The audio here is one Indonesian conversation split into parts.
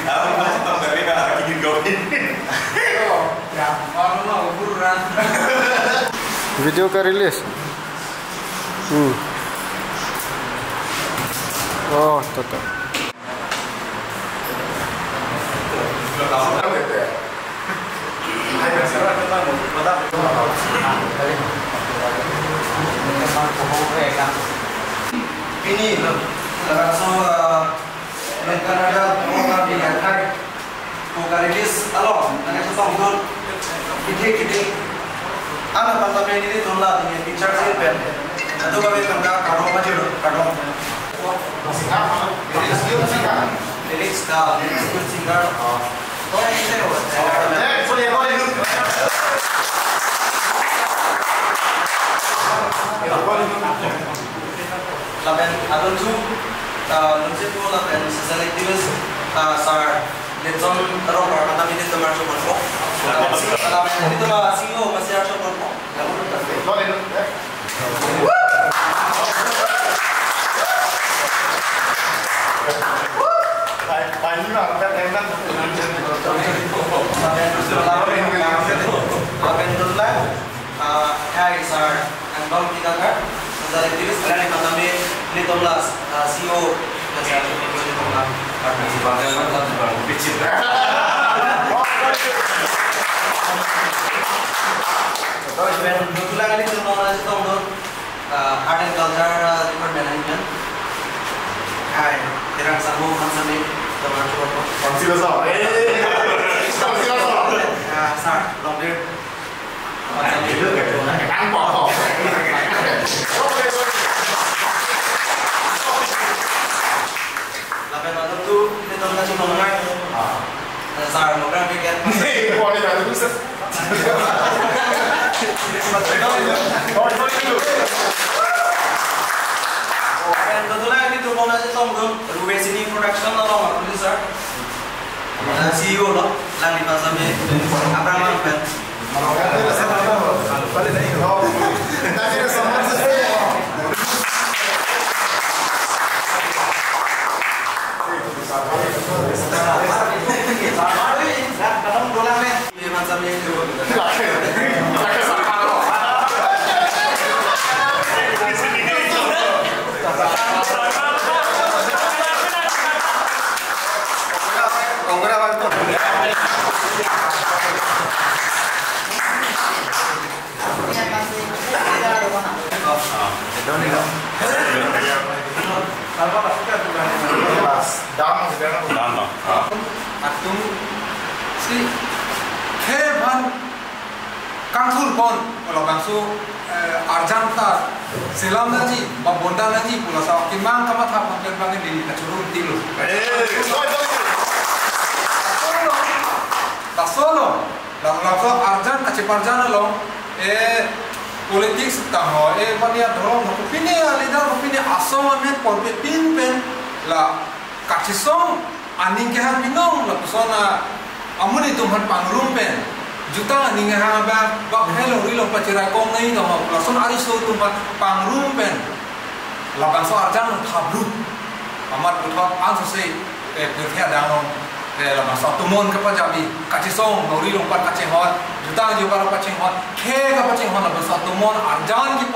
Aku masih tahu tapi nggak ada ingin gawin. Ya, kalau mau buruan. Video ka release. Oh, toto. Ini langsung Canada mau diangkat bukan rilis along dengan setong dul kita anak pantai ini tulah dengan picture sih pen atau kami tengah karo aja loh karo lyrics good singer oh ini laban adon tu nunci tu laban selectives sar letson rocker kata ini tu masuk berpo laban itu lah singo masih masuk berpo laban tu lah hai sar andong kita kan selectives ada di kata ini 15 CEO masih ada di tengah si bangga kan baru picit terus kebetulan ini cuma masih tahu dong art and culture department management hai terang sambung sama teman coba Konsiloso. Konsiloso. sar longdir Macam itu kan pokok. lapan malam tu kita tahu nak cuma mengai. Sar mungkin fikir. Boleh dah tu. Dan kebetulan ini tu mau nasi tom tu, Ruwe sini production lah producer. CEO lah, lang di pasar ni. Apa nama kan? Kadang dolang ni, dia macam ni tu. Atung si kevan kangsul pon kalau kangsu arjanta selam naji babonda naji pula sa kimang kamat hap hampir bangen di kacurun tilu tasolo langsung arjan kaceparjana long politik taho bania dorong opini alida opini asoman por pin pen la kacisong aning ke pinong la persona amun itu han pangrumpen juta aning ha ba hello rilo pacira kong nai to lason ariso tu pangrumpen la bangso arjan thabru amat puthot ansu se pethia dangong la bangso tumon ke pajabi kacisong nori lompat kacehot juta juga la pacehot ke ka pacehot la bangso tumon arjan ki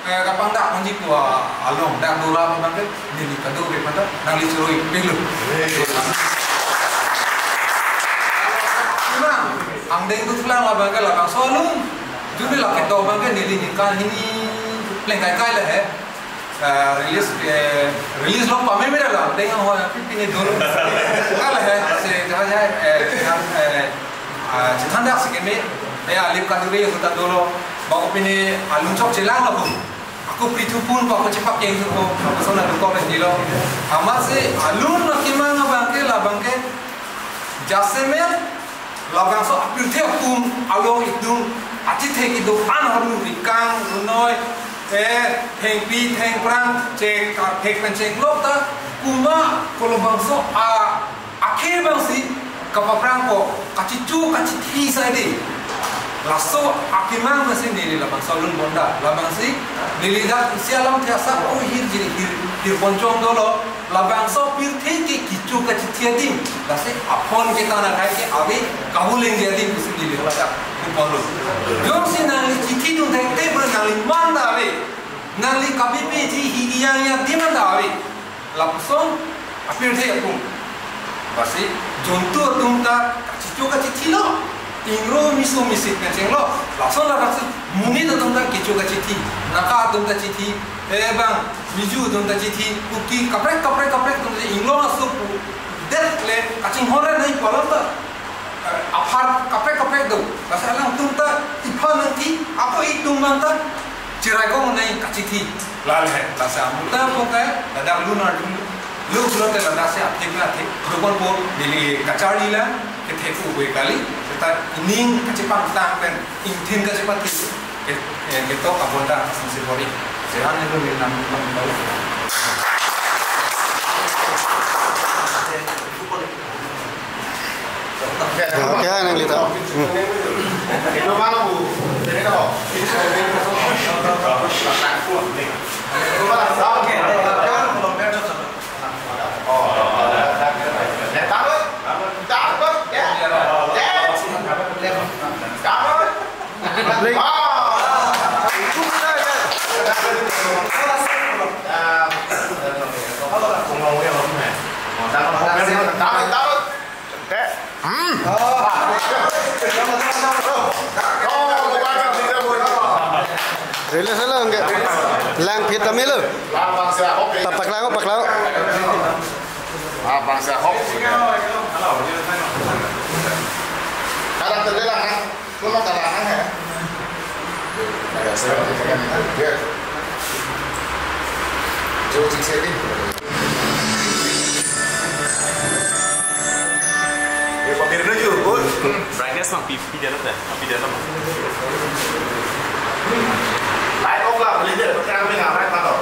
kapang dak kunji tu along dak dola bangke ni kado be pada nang licurui pilu angdeng tu tulang lah bangke lah bang solung jadi lah kita bangke nili nikah ini lengkai kai lah release lo pame mera lah dengan orang pipin itu dulu kalah se jaga cetanda sikit alif kaduri yang kita dulu bawa pini alun cok celang lah pun aku pritu pun bawa cepat yang itu aku sana dukau pendilo amat se alun nak kimana bangke lah bangke jasemen lagang so apil the kum along itu ati the itu an haru rikang runoi theng pi theng prang cek thek pen cek lokta kuma kalau bangso akhe bangsi kapaprang ko kacicu kaciti saidi lasso akimang masih nili labang salun bonda labang si nili dak sialam tiasa oh hir jadi hir poncong dolo labang so pir theki kicu kaciti tiadim, dasi apon kita nak kaki abi kabuleng tiadim kusi di luar kupalu. Jom si nali citi tu tek tebel nali manda abi, nali kapipe ji higianya di manda abi, lapsong apir dia pun. Dasi jontor tumta cicu kaci tilo, ingro misu misit kenceng lo, lapsong lah dasi muni tu tumta cicu kaci ti, naka tumta citi. Bang, miju tumta citi, kuki kaprek tumta inglo masuk det le kacing hore naik kolom tu, apar kaprek tu, masalah tumta ipa nanti apa itu manta cirago naik kaciti, lalu masa muda pokai, ada lunar dulu, lu belum terlalu nasi aktif nanti, bukan pun beli kacari lah, ketepu kali, kita ining kecepat tang dan intin kecepat kita abonda sensibori. Jangan itu minum tahu. Oke, yang lihat. Itu mana bu? Ini tahu. Ini saya ini tahu. Rilis lah enggak? Lang kita milu. Lapang saya hop. Pak lau. Lapang saya hop. Kadang terlelang kan? Kau mau terlelang ya? Ada saya kan? Ya. Jauh sini. Ya pakai dulu juga, bos. Brightness mang pipi dia lah, Light off lah, beli dia. Bukan ambil nggak light tahu.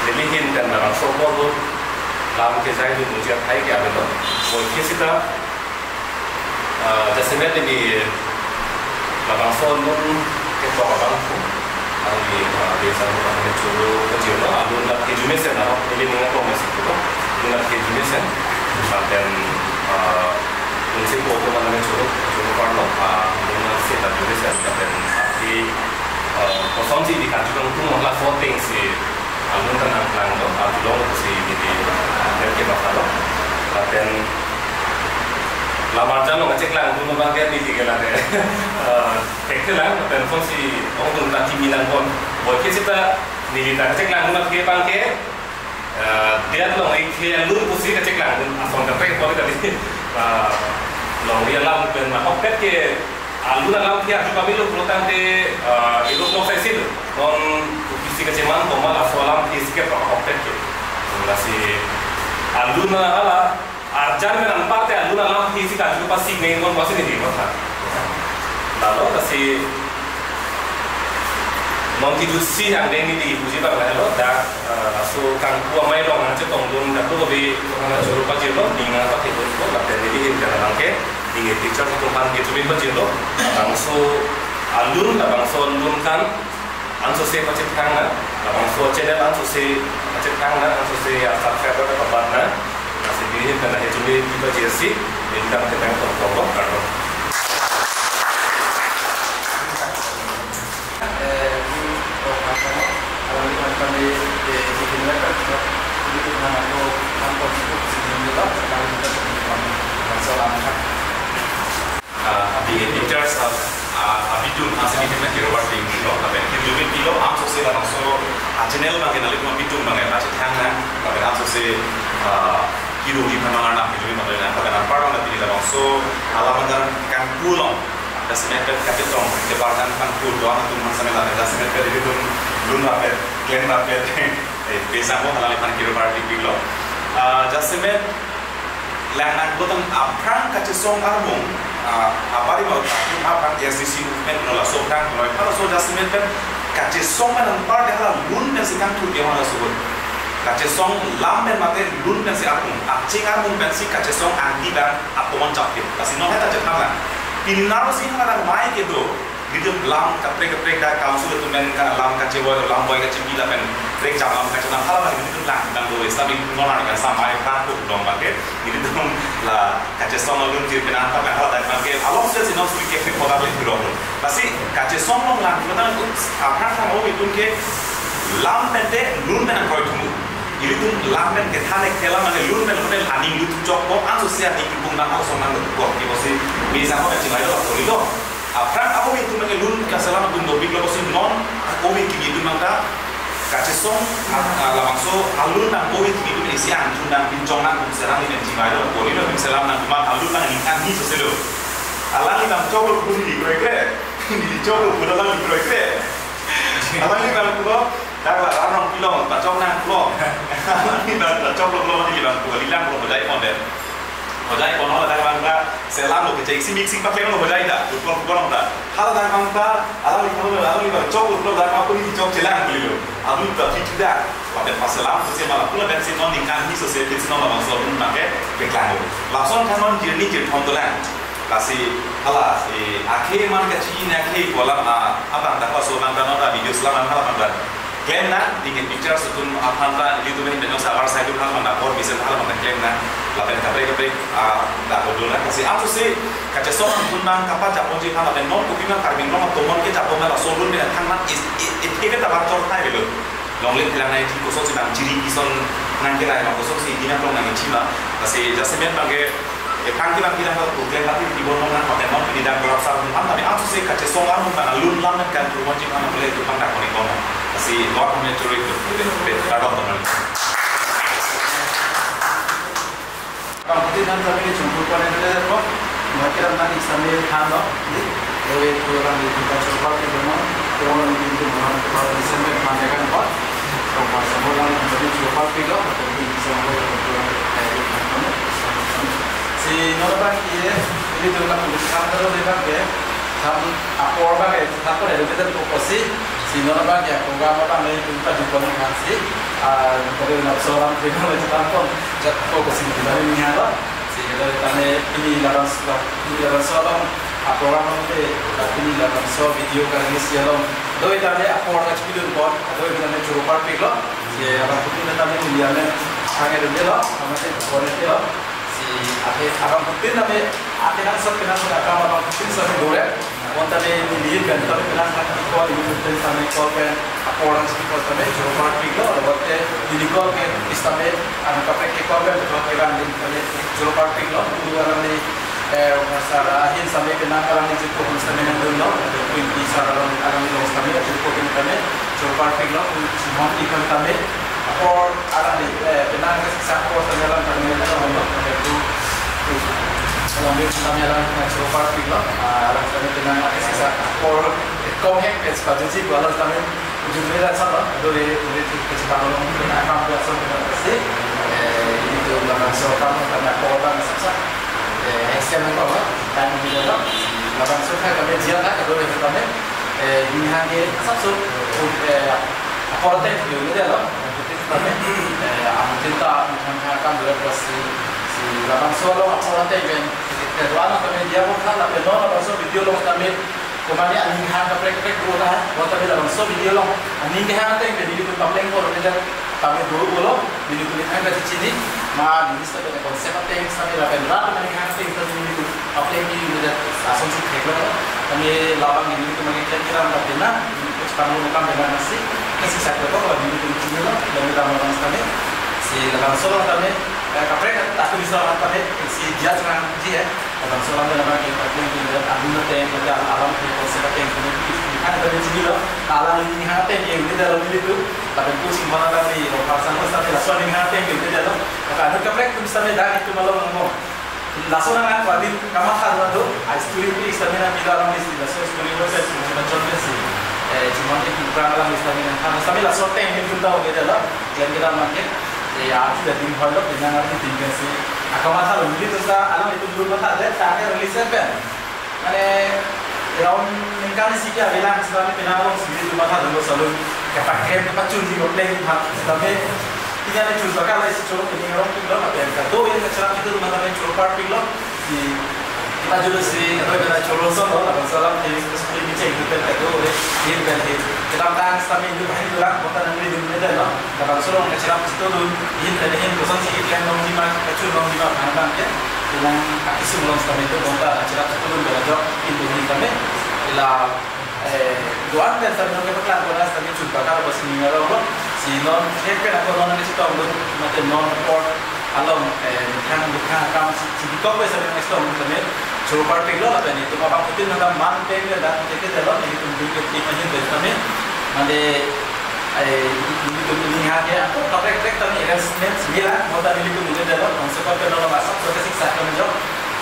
Lilihin dan orang sokor tu, lam kesai tu muncul hai kya betul. Mungkin kita jasanya di belakang phone pun kita orang tu, orang di desa orang ni curu kecil tu, alun nak kejumisan lah, ini mengaku masih tu, alun nak kejumisan, dan mungkin foto mana ni curu parlo, alun nak setat kejumisan, dan tapi kosong sih dikajukan tu malah voting sih. Alun tenang tu, alun si ini yang kita tahu. Dan lamar jalan ngecek lang, tu bagian di tiga lah deh. Teknik lang, dan pun si orang tu tak kiminan pun. Boleh kita nilai ngecek lang, tu nak pangke. Dia tu orang yang alun pusi ngecek lang, asal kata boleh tadi. Long dia lang dan nak opet ke alun lang dia juga milu peluang de itu proses itu. Non keceman tomal asolam iskep opet ke nasi aluna ala arjan menan parte aluna lam isi ka juga pasti nengon pasti ni mata lalu nasi non tidusi yang deni di puji bar lalu dak aso kang kuah mai dong nanti tongdun dak tu lebih orang juru pajak lo dengan pakai tu lah dan ini kita langke ingin picture tu kan gitu lebih pajak lo langsung alun langsung alun kan anso se pacet kanga, abang so channel anso se pacet kanga, anso se subscriber ke kabarna, nasi bihin karena itu kita jersey, kita kita yang terpokok karena. Pictures of abidun masih kita kira warting kilo, tapi kita kilo, anso se langsung channel bang kenal itu bitung bang ya cetang na tapi langsung se hero di mana nak hero di mana nak pada nampak orang nanti dalam so alaman kan pulang dasarnya kata tong departemen kan pul doang tu masa melah dasarnya kata itu lun rapet claim rapet besar pun halal kan hero party bilo dasarnya langan botong aprang kaca song arbung apa di bawah apa SDC movement nolah sobrang nolah kalau so dasarnya kan kaca song kan part dah lun dan sekarang tu dia mana sebut kaca song lam dan mate lun dan si arbung acing arbung dan si kaca song anti dan atoman capit kasi nolah tak cakap lah pinnaru sih orang mai gitu gitu lam kaprek dah council itu men kan lam kaca boy lam boy kaca bila pen brek jam lam kaca nang halam gitu lang dan do islami nolah kan sama kan tu dong pakai gitu lah kaca song lun jadi kenapa kan hal dan pakai along saja sih nasi kafe pola itu dong pasti kaca song long lang kita apa kan oh itu ke lam pente lun dan kau itu itu lam pen kita nak kelam mana lun pen mana aning itu cok kok anu sih aning itu nang aku sonang itu kok kita sih bisa kok macam itu atau itu apa aku itu mana lun kasalan aku dobi kalau sih non aku itu gitu maka kaca song langsung alun nang aku itu gitu isi anjun nang bincang nang serang ini macam itu kok itu misalnya nang cuma alun nang ini sesuatu alang nang cok pun di kira di cok pun alang di kira alang ni kalau kau dah lah orang bilang tak cok nang kau ni dah cok lo ni bilang kau hilang kau berdaya pun deh berdaya pun orang dah bangga selam lo kerja isi mixing pakai lo berdaya dah kau orang dah hal dah bangga alam ni cok lo dah aku ni cok jelang beli lo alam ni tak tidak pada pas selam tu malah pula dan si non ikan ni sosial si non langsung pakai beklang lo langsung kan non jernih jernih tulan kasi hala si akhir man kecil ni akhir kolam apa dah pas orang dah nota video selaman hala man claim na di picture setun apa dah itu ben dengan sabar saya tu hala man or bisa hala man claim na lapen kabre dah bodoh kasi aku sih kaca song pun nang kapan cap onji hala ben non kupingan karbin non tomon ke cap onla solun ni kan nak itu kita baca thai dulu longlin bilang naik di kosong sedang ciri kison nang kira yang kosong sih dina tong nang cima kasi jasmen pakai pangki kita harus bukan tapi di bawah mana pakai non tidak berasal tapi aku sih kaca song arung karena lun lam kan rumah cik mana boleh itu pangkat konik kono kasi luar punya curi itu beradab teman kalau kita nanti kami jemput pada negara kok mereka nanti sambil handok ni itu orang di kita coba kita mau orang di itu mau kalau di sana panjangkan kok kalau semua orang jadi coba kita tapi bisa si noraban ini tu nak urusan terus dia pakai ham apa orang pakai apa ada kita tu kosi si noraban ya program apa ni kita jumpa dengan si dari nak seorang kita lagi tampon jatuh kosi kita ni ada si dari tanya ini dalam seorang program ini dalam seorang video kan ini siaran doi tanya apa orang cipilun buat doi kita ni cukup partik lah si orang putih tanya ni dia ni sangat dia lah sama si orang dia akhir akan putin tapi akhirnya sekarang akan putin sehingga orang tadi dilihat kan tapi kenapa kita call ini putin sampai call kan apa orang sekitar sampai jauh parti lo ada waktu ini call kan istamai anak kapal call kan jauh kan ini jauh parti lo dua orang ni masalah akhir sampai kenapa orang ini jauh istamai dengan dulu itu bisa orang ini istamai jauh kan jauh parti lo semua ikan sampai or orang ni kenapa kesana or sampai orang kami itu kalau kami orang macam parti lah, orang kami dengan sisa or kau hek ekspansi balas kami ujungnya dah sama, doi kecepatan orang kena akan buat semua pasti itu orang seorang kena korban sisa eksternal korban dan bila lah, orang suka kami jialah doi kami ini hanya satu korban itu dia lah, kami cinta mengharapkan berprestasi laban solo orang tegen kedua kami dia pun kan tapi non laban so video lo kami kemana aning hang kaprek dulu lah waktu laban so video lo aning hang tegen jadi itu paling kor kita kami dulu lo jadi itu hang ke sini mah di situ ada konsep tegen sampai laban rat aning hang tegen itu itu paling ini udah asumsi kekeh kami laban ini itu mungkin kira tapi nah sekarang bukan dengan nasi kasih saya kalau di itu sini lo dan kita mau kami si laban solo kami kaprek tak bisa apa si dia dengan dia dalam soal dalam kita ini ada alam yang konsep yang ada di sini loh alang ini hati yang kita dalam itu tapi tu sih mana lagi pasang pasang langsung ini hati yang kita dalam maka ada keprek tu misalnya dah itu malam ngomong langsung nak wadin kamat hal tu istri itu istilahnya kita orang di langsung istri proses macam sih cuma itu kurang dalam istilahnya kami langsung teng yang kita tahu kita dalam yang kita makan ya sudah tinggal loh dengan arti tinggal sih kamat hal ini tu alam itu belum mata ada tak ada release kan mana Raun mengkali sih ya bilang sebab penawang sendiri cuma ada dulu selalu kepakai tempat cuci komplain tapi tidak ada cuci bakal isi curug ini orang pinglo tapi yang kedua yang kecil itu cuma ada curug part pinglo di kita juga sih atau kita curug solo atau salam jadi seperti ini cek itu kedua ini berarti kita tahan tapi itu hanya dulu bukan yang ini dulu dah lah kalau solo yang kecil itu dulu ini kosan sih yang nong lima kecil nong lima mana ya yang isu belum sampai itu kontak acara sebelum belajar itu ini kami ila doan dan sampai nongke pekan konas kami coba kalau bos ini orang si non hepe atau non ini kita belum macam non port alam kan bukan kam si kau bisa dengan itu kami coba pergi lah tapi itu apa putih nanti man pergi dah kita jalan itu mungkin kita ini kami nanti ini tu ini hanya aku korek tapi resmen sembilan mau tadi itu mungkin dalam konsep kalau masuk sudah siksa kami jauh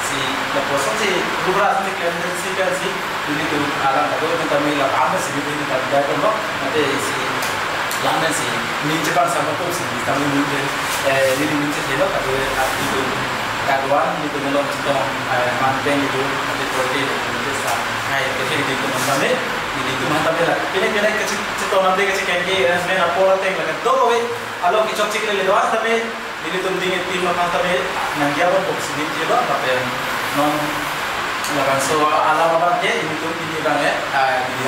si lepas si beberapa si klien si si ini tu alam itu kami lakukan sih ini kita dapat loh nanti si lamen si ini cepat sama tu si kami mungkin ini mungkin sih loh tapi itu kaduan itu belum sedang manten itu nanti seperti itu saya kecil itu kami ini tu mantap lah. Pilih kecil nanti kecil kayak resmen apa orang tengok kan. Dua kali kalau kita cek lagi doang tapi ini tu dingin tim macam tapi nanti apa box ini je lah tapi non lawan so alam apa je ini tu ini kan ya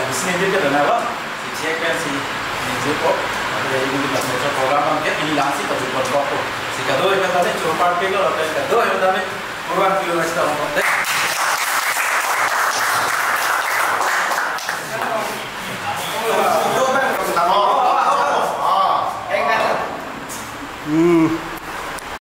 di sini dia kan apa si cek kan si ini kok ada ini di dalam program kan ini langsung pada buat apa si kedua yang tadi coba pergi kalau kedua yang tadi program kilo kita orang